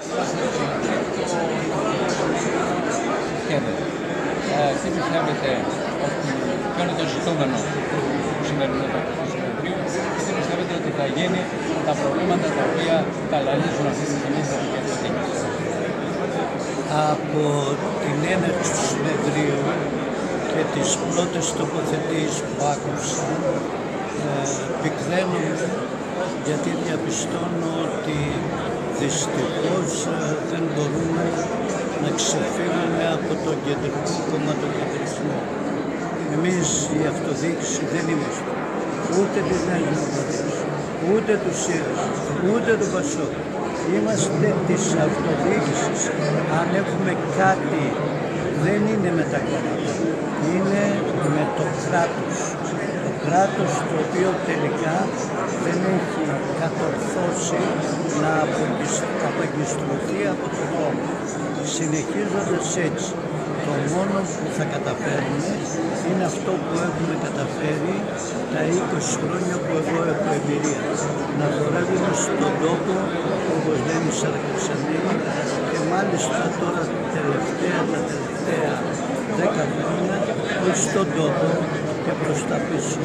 Τι πιστεύετε ότι ποιο είναι το ζητούμενο του σημερινού συνεδρίου και τι πιστεύετε ότι θα γίνει με τα προβλήματα τα οποία ταλανίζουν αυτή τη στιγμή στην Εθνική. Από την έναρξη του συνεδρίου και τις πρώτες τοποθετήσεις που άκουσα, πικραίνομαι γιατί διαπιστώνω ότι δυστυχώς δεν μπορούμε να ξεφύγουμε από τον κεντρικό κομματοκεντρισμό. Εμείς η αυτοδιοίκηση δεν είμαστε ούτε της Νέας Δημοκρατίας, ούτε του ΣΥΡΙΖΑ, ούτε του ΠΑΣΟΚ. Είμαστε της αυτοδιοίκησης. Αν έχουμε κάτι, δεν είναι με τα κόμματα, είναι με το κράτος. Το κράτος το οποίο τελικά δεν έχει κατορθώσει να απαγκιστρωθεί από το κόμμα. Συνεχίζοντας έτσι, το μόνο που θα καταφέρουμε είναι αυτό που έχουμε καταφέρει τα 20 χρόνια που εγώ έχω εμπειρία. Να δουλεύουμε στον τόπο, όπως λένε οι Σαρακοψανοί, και μάλιστα τώρα τα τελευταία 10 χρόνια, όχι στον τόπο και προς τα πίσω.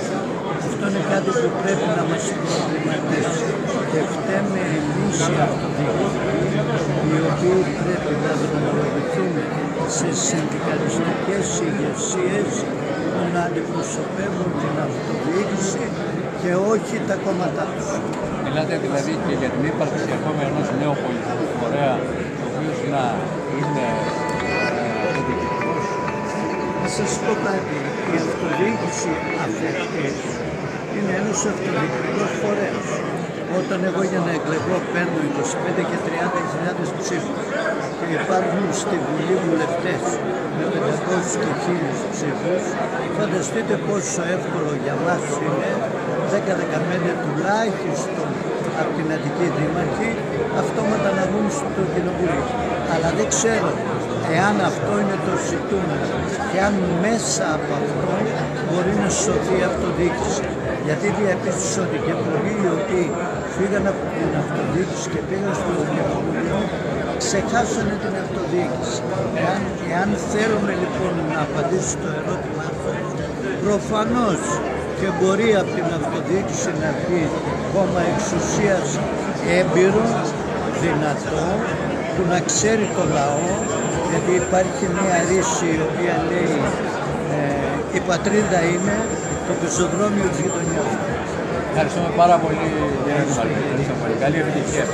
Αυτό είναι κάτι που πρέπει να μας προβληματίσει και φταίμε εμείς οι αυτοδιοικητικοί, οι οποίοι πρέπει να δρομολογηθούμε σε συνδικαλιστικές ηγεσίες που να αντιπροσωπεύουν την αυτοδιοίκηση και όχι τα κόμματά τους. Μιλάτε δηλαδή και για την ύπαρξη ακόμα ενός νέου πολιτικού φορέα, ο οποίος να είναι διοικητικός. Να σας πω κάτι, η αυτοδιοίκηση αυτής είναι ένας αυτοδιοικητικός φορέας. Όταν εγώ για να εκλεγώ παίρνω 25 και 30.000 ψήφους και υπάρχουν στη Βουλή βουλευτές με 500 και 1.000 ψήφους, φανταστείτε πόσο εύκολο για μας είναι 10-15 τουλάχιστον από την Αττική Δήμαρχη αυτόματα να βγουν στο Κοινοβούλιο. Αλλά δεν ξέρω εάν αυτό είναι το ζητούμενο και αν μέσα από αυτό μπορεί να σωθεί η αυτοδιοίκηση. Γιατί διαπίστωσα ότι και πολλοί οι οποίοι φύγαν από την αυτοδιοίκηση και πήγαν στο Κοινοβούλιο ξεχάσανε την αυτοδιοίκηση. Εάν θέλουμε λοιπόν να απαντήσει το ερώτημα αυτό, προφανώς και μπορεί από την αυτοδιοίκηση να βγει κόμμα εξουσίας έμπειρο, δυνατό, που να ξέρει το λαό, γιατί υπάρχει μια ρίση η οποία λέει η πατρίδα είναι το πεζοδρόμιο της γειτονιάς. Ευχαριστούμε πάρα πολύ. Καλή επιτυχία.